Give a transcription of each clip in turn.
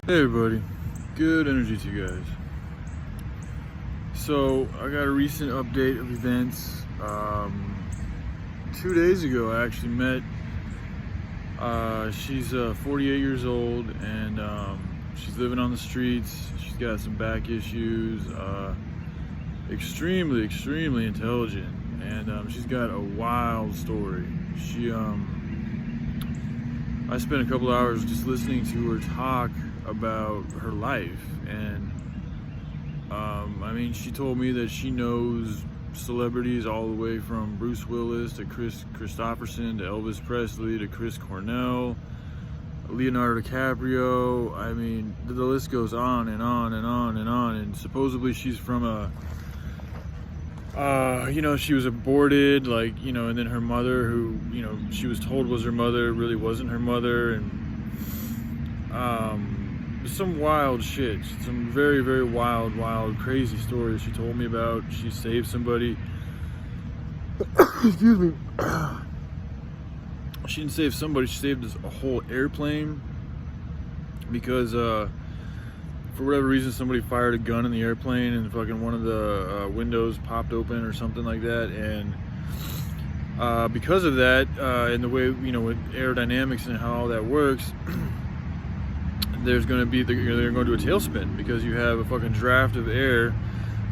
Hey everybody, good energy to you guys. So I got a recent update of events. 2 days ago I actually met, she's 48 years old and she's living on the streets. She's got some back issues, extremely intelligent, and she's got a wild story. I spent a couple hours just listening to her talk about her life, and I mean, she told me that she knows celebrities all the way from Bruce Willis to Chris Christopherson to Elvis Presley to Chris Cornell, Leonardo DiCaprio. I mean, the list goes on and on and on and on. And supposedly she's from she was aborted, and then her mother, who, she was told was her mother, really wasn't her mother, and some wild shit, some very wild, crazy stories she told me about. She saved somebody. Excuse me. She didn't save somebody, she saved a whole airplane because for whatever reason somebody fired a gun in the airplane and fucking one of the windows popped open or something like that, and because of that, and the way, with aerodynamics and how all that works, they're going to do a tailspin because you have a fucking draft of air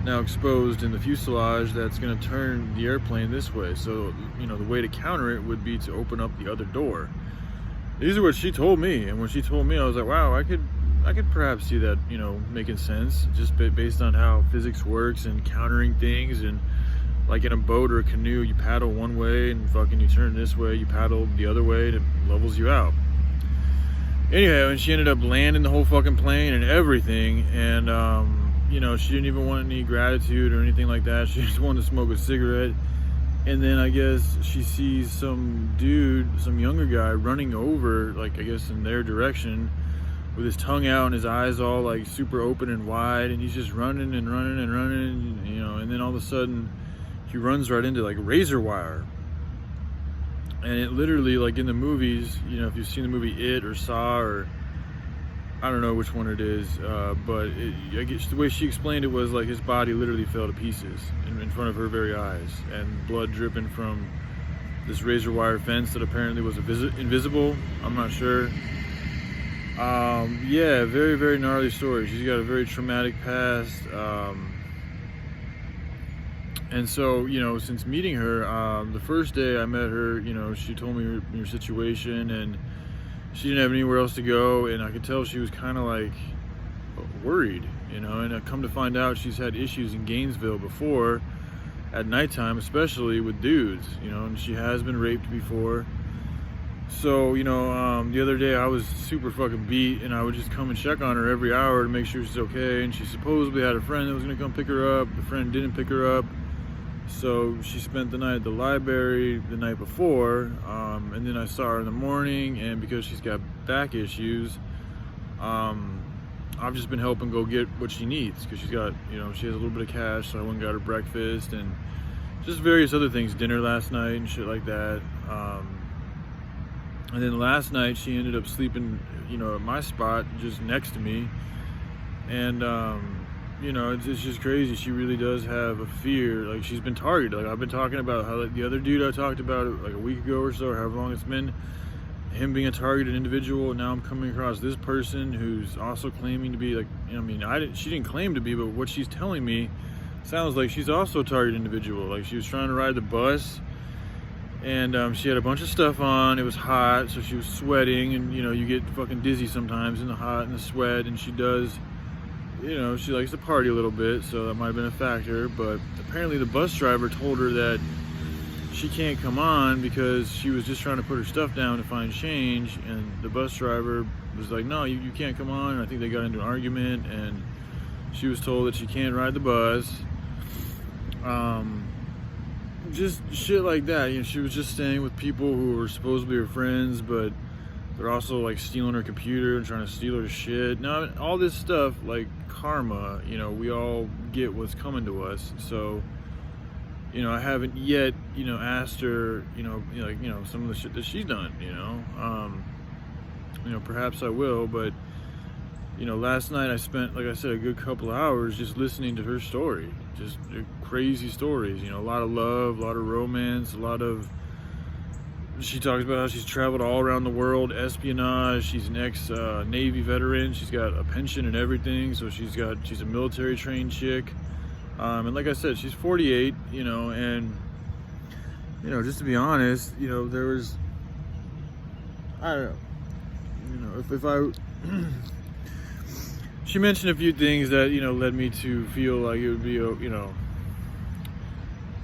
now exposed in the fuselage that's going to turn the airplane this way. So, the way to counter it would be to open up the other door. These are what she told me, and when she told me, I was like, wow, I could perhaps see that, making sense, just based on how physics works and countering things. And like in a boat or a canoe, you paddle one way and fucking you turn this way, you paddle the other way, and it levels you out. Anyhow, and she ended up landing the whole fucking plane and everything, and she didn't even want any gratitude or anything like that. She just wanted to smoke a cigarette. And then I guess she sees some dude, some younger guy, running over, I guess in their direction, with his tongue out and his eyes all super open and wide, and he's just running and running and running, and then all of a sudden he runs right into razor wire. And it literally, in the movies, if you've seen the movie It or Saw, or I don't know which one it is, but I guess the way she explained it was his body literally fell to pieces in front of her very eyes, and blood dripping from this razor wire fence that apparently was invisible. I'm not sure. Yeah, very gnarly story. She's got a very traumatic past. And so, since meeting her, the first day I met her, she told me her situation, and she didn't have anywhere else to go, and I could tell she was kind of worried, and I come to find out she's had issues in Gainesville before, at nighttime, especially with dudes, and she has been raped before. So, the other day I was super fucking beat, and I would just come and check on her every hour to make sure she's okay, and she supposedly had a friend that was going to come pick her up. The friend didn't pick her up. So she spent the night at the library the night before, and then I saw her in the morning, and because she's got back issues, I've just been helping go get what she needs, because she's got, she has a little bit of cash, so I went and got her breakfast, and just various other things, dinner last night and shit like that. And then last night she ended up sleeping, at my spot just next to me, and it's just crazy. She really does have a fear. She's been targeted. I've been talking about how the other dude I talked about a week ago or so, or however long it's been, him being a targeted individual. And now I'm coming across this person who's also claiming to be she didn't claim to be, but what she's telling me sounds like she's also a targeted individual. She was trying to ride the bus, and she had a bunch of stuff on. It was hot, so she was sweating, and you get fucking dizzy sometimes in the hot and the sweat, and she does. She likes to party a little bit, so that might have been a factor, but apparently the bus driver told her that she can't come on because she was just trying to put her stuff down to find change, and the bus driver was like, no, you can't come on, and I think they got into an argument, and she was told that she can't ride the bus. Just shit like that. She was just staying with people who were supposed to be her friends, but they're also stealing her computer and trying to steal her shit. Now, all this stuff, karma, we all get what's coming to us. So, I haven't yet, asked her, some of the shit that she's done, perhaps I will, but last night I spent, like I said, a good couple of hours just listening to her story. Just crazy stories, a lot of love, a lot of romance, a lot of... She talks about how she's traveled all around the world, espionage. She's an ex-Navy veteran. She's got a pension and everything, so she's a military trained chick. And like I said, she's 48, and just to be honest, there was, I don't know, if I she mentioned a few things that led me to feel like it would be, I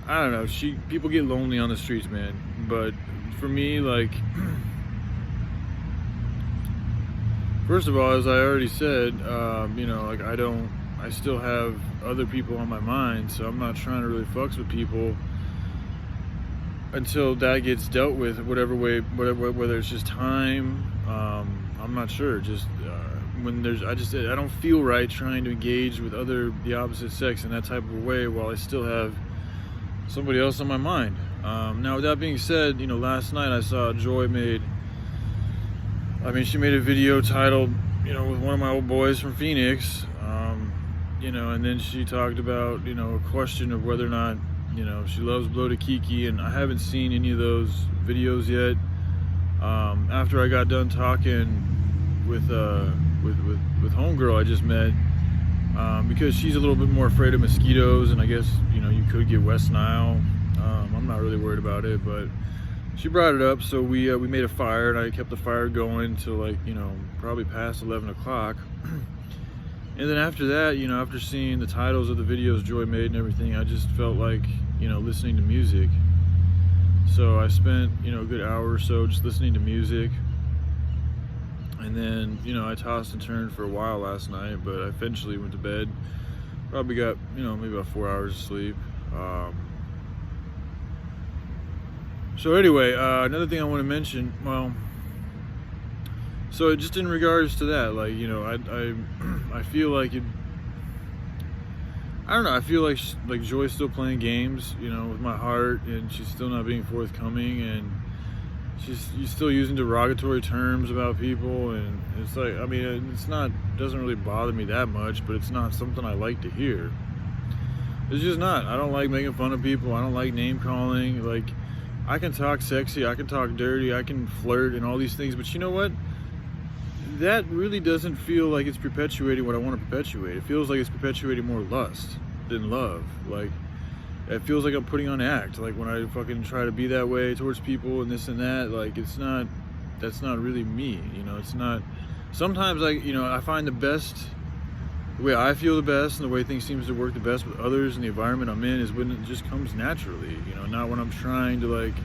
don't know, people get lonely on the streets, man. But for me, like, first of all, as I already said, like I still have other people on my mind, so I'm not trying to really fucks with people until that gets dealt with, whatever way, whether it's just time, I'm not sure. Just when I don't feel right trying to engage with the opposite sex in that type of a way while I still have somebody else on my mind. Now, with that being said, last night I saw Joy she made a video titled, with one of my old boys from Phoenix, and then she talked about, a question of whether or not, she loves Blow to Kiki, and I haven't seen any of those videos yet. After I got done talking with homegirl I just met, because she's a little bit more afraid of mosquitoes, and I guess, you could get West Nile. I'm not really worried about it, but she brought it up, so we made a fire, and I kept the fire going till like, probably past 11 o'clock. And then after that, after seeing the titles of the videos Joy made and everything, I just felt like, listening to music. So I spent, a good hour or so just listening to music. And then, I tossed and turned for a while last night, but I eventually went to bed. Probably got, maybe about 4 hours of sleep. So anyway, another thing I want to mention, so just in regards to that, like, I feel like I don't know, I feel like Joy's still playing games, with my heart, and she's still not being forthcoming, and she's still using derogatory terms about people, and it's like, doesn't really bother me that much, but it's not something I like to hear. It's just not. I don't like making fun of people. I don't like name calling. Like, I can talk sexy, I can talk dirty, I can flirt and all these things, but you know what? That really doesn't feel like it's perpetuating what I want to perpetuate. It feels like it's perpetuating more lust than love. Like, it feels like I'm putting on act. Like, when I fucking try to be that way towards people and this and that, like, that's not really me, it's not. Sometimes, like, I find the way I feel the best and the way things seems to work the best with others and the environment I'm in is when it just comes naturally, not when I'm trying to, like,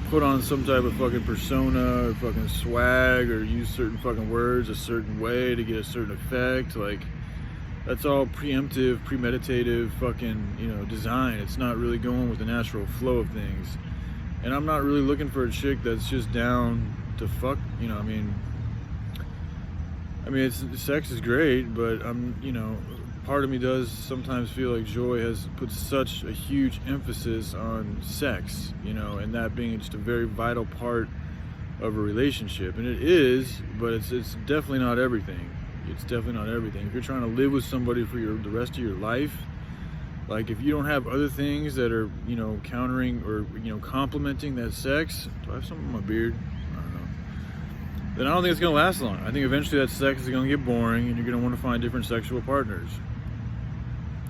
put on some type of fucking persona or fucking swag or use certain fucking words a certain way to get a certain effect. Like, that's all preemptive, premeditative fucking, design. It's not really going with the natural flow of things. And I'm not really looking for a chick that's just down to fuck, sex is great, but part of me does sometimes feel like Joy has put such a huge emphasis on sex, and that being just a very vital part of a relationship. And it is, but it's definitely not everything. It's definitely not everything. If you're trying to live with somebody for the rest of your life, like, if you don't have other things that are, countering or, complementing that sex. Do I have something on my beard? Then I don't think it's going to last long. I think eventually that sex is going to get boring and you're going to want to find different sexual partners.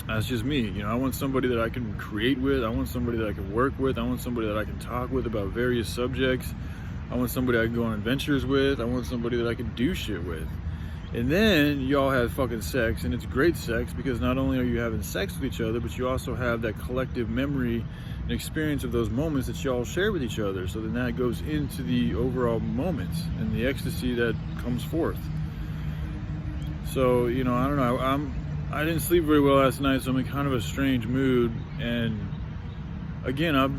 That's just me. I want somebody that I can create with. I want somebody that I can work with. I want somebody that I can talk with about various subjects. I want somebody I can go on adventures with. I want somebody that I can do shit with. And then y'all have fucking sex, and it's great sex because not only are you having sex with each other, but you also have that collective memory and experience of those moments that y'all share with each other. So then that goes into the overall moments and the ecstasy that comes forth. So, I don't know. I didn't sleep very well last night, so I'm in kind of a strange mood. And again, I haven't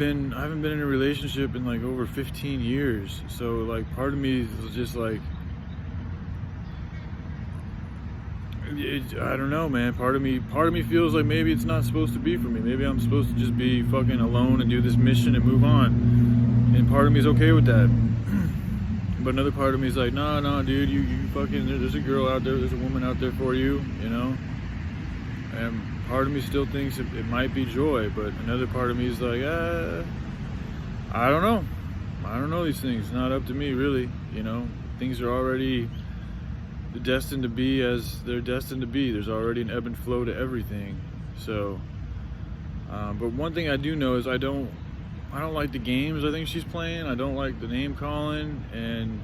been in a relationship in like over 15 years. So, like, part of me is just like, I don't know, man. Part of me feels like maybe it's not supposed to be for me. Maybe I'm supposed to just be fucking alone and do this mission and move on. And part of me is okay with that. But another part of me is like, no, dude, you fucking, there's a girl out there, there's a woman out there for you, you know? And part of me still thinks it might be Joy, but another part of me is like, I don't know. I don't know these things. It's not up to me, really, you know? Things are already destined to be as they're destined to be. There's already an ebb and flow to everything. So, but one thing I do know is I don't like the games I think she's playing. I don't like the name calling, and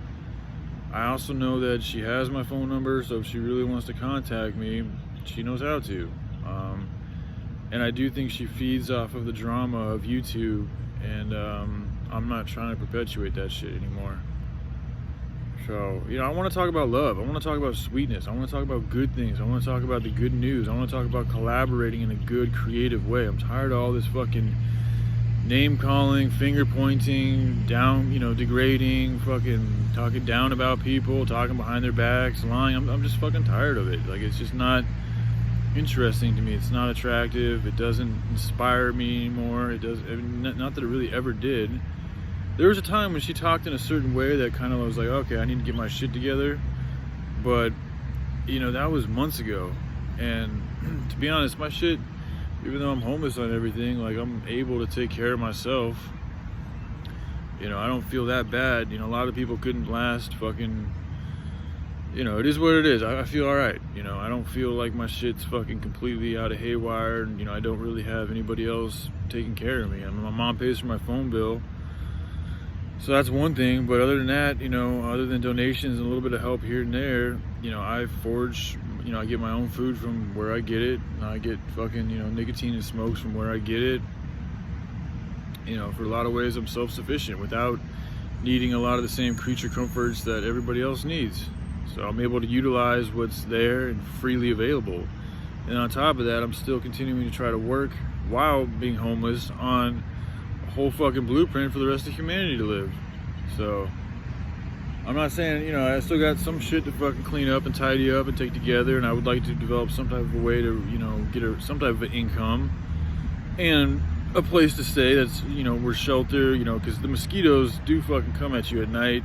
I also know that she has my phone number, so if she really wants to contact me, she knows how to. And I do think she feeds off of the drama of YouTube, and I'm not trying to perpetuate that shit anymore. So, you know, I want to talk about love. I want to talk about sweetness. I want to talk about good things. I want to talk about the good news. I want to talk about collaborating in a good, creative way. I'm tired of all this fucking name calling, finger pointing, down, you know, degrading, fucking talking down about people, talking behind their backs, lying. I'm just fucking tired of it. Like, it's just not interesting to me. It's not attractive. It doesn't inspire me anymore. It does, not that it really ever did. There was a time when she talked in a certain way that kind of was like, okay, I need to get my shit together. But, you know, that was months ago. And to be honest, my shit, even though I'm homeless and everything, like, I'm able to take care of myself. You know, I don't feel that bad. You know, a lot of people couldn't last fucking, you know, it is what it is. I feel all right. You know, I don't feel like my shit's fucking completely out of haywire. And, you know, I don't really have anybody else taking care of me. I mean, my mom pays for my phone bill. So that's one thing, but other than that, you know, other than donations and a little bit of help here and there, you know, I forage, you know, I get my own food from where I get it. And I get fucking, you know, nicotine and smokes from where I get it. You know, for a lot of ways, I'm self-sufficient without needing a lot of the same creature comforts that everybody else needs. So I'm able to utilize what's there and freely available. And on top of that, I'm still continuing to try to work while being homeless on whole fucking blueprint for the rest of humanity to live. So I'm not saying, you know, I still got some shit to fucking clean up and tidy up and take together, and I would like to develop some type of a way to, you know, get some type of income and a place to stay that's, you know, where shelter, you know, because the mosquitoes do fucking come at you at night.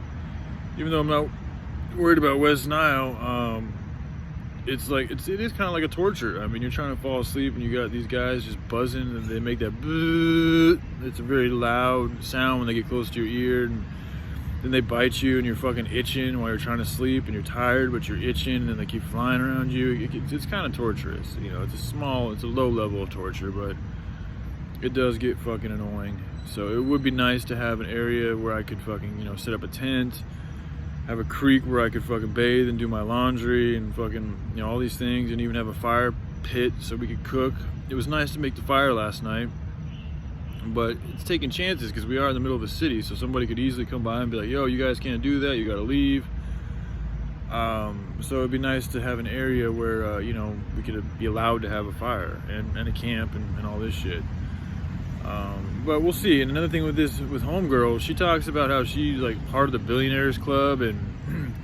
Even though I'm not worried about West Nile, it's like, it is kind of like a torture. I mean, you're trying to fall asleep and you got these guys just buzzing and they make that it's a very loud sound when they get close to your ear, and then they bite you and you're fucking itching while you're trying to sleep and you're tired but you're itching, and then they keep flying around you. It's kind of torturous, you know. It's a low level of torture, but it does get fucking annoying. So it would be nice to have an area where I could fucking, you know, set up a tent, have a creek where I could fucking bathe and do my laundry and fucking, you know, all these things, and even have a fire pit so we could cook. It was nice to make the fire last night, but it's taking chances because we are in the middle of a city, so somebody could easily come by and be like, yo, you guys can't do that, you gotta leave. So it'd be nice to have an area where, you know, we could be allowed to have a fire and a camp and all this shit. But we'll see. And another thing with Homegirl, she talks about how she's like part of the Billionaires Club, and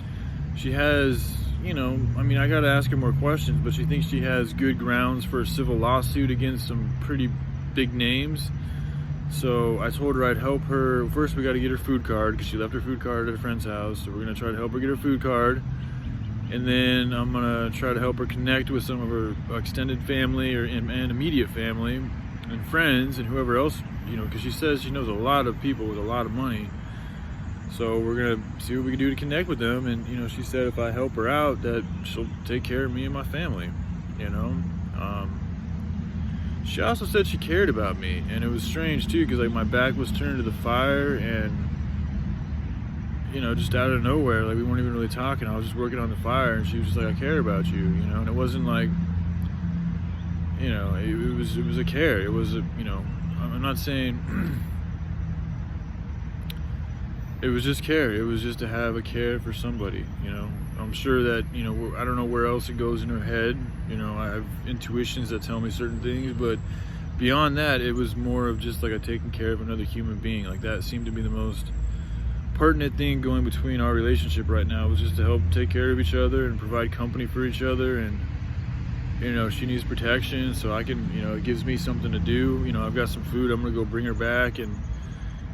she has, you know, I mean, I gotta ask her more questions, but she thinks she has good grounds for a civil lawsuit against some pretty big names. So I told her I'd help her. First, we got to get her food card because she left her food card at a friend's house. So we're gonna try to help her get her food card, and then I'm gonna try to help her connect with some of her extended family and immediate family and friends and whoever else, you know, because she says she knows a lot of people with a lot of money. So we're gonna see what we can do to connect with them. And, you know, she said if I help her out, that she'll take care of me and my family, you know. She also said she cared about me, and it was strange too, because like my back was turned to the fire, and, you know, just out of nowhere, like we weren't even really talking, I was just working on the fire, and she was just like, I care about you, you know. And it wasn't like, you know, it was a care. It was a, you know, I'm not saying it was just care. It was just to have a care for somebody, you know. I'm sure that, you know, I don't know where else it goes in her head. You know, I have intuitions that tell me certain things, but beyond that, it was more of just like a taking care of another human being. Like that seemed to be the most pertinent thing going between our relationship right now, was just to help take care of each other and provide company for each other. And, you know, she needs protection, so I can, you know, it gives me something to do. You know, I've got some food, I'm gonna go bring her back, and,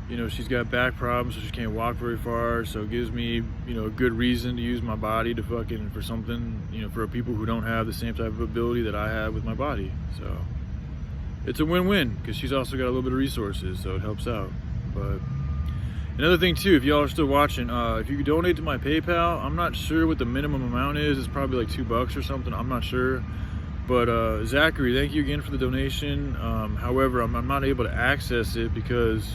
You know, she's got back problems, so she can't walk very far. So it gives me, you know, a good reason to use my body to fucking, for something, you know, for people who don't have the same type of ability that I have with my body. So it's a win-win, because she's also got a little bit of resources, so it helps out. But another thing too, if y'all are still watching, if you could donate to my PayPal, I'm not sure what the minimum amount is. It's probably like $2 or something. I'm not sure. But Zachary, thank you again for the donation. However, I'm not able to access it because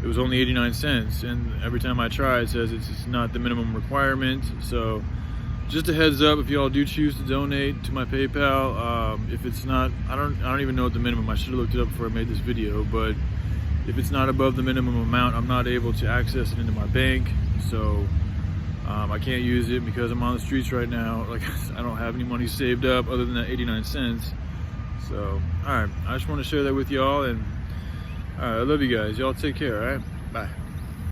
it was only 89 cents, and every time I try it says it's not the minimum requirement. So just a heads up, if y'all do choose to donate to my PayPal, if it's not, I don't even know what the minimum, I should have looked it up before I made this video, but if it's not above the minimum amount, I'm not able to access it into my bank. So I can't use it because I'm on the streets right now. Like, I don't have any money saved up other than that 89 cents. So, all right, I just want to share that with y'all, and all right, I love you guys. Y'all take care, all right? Bye.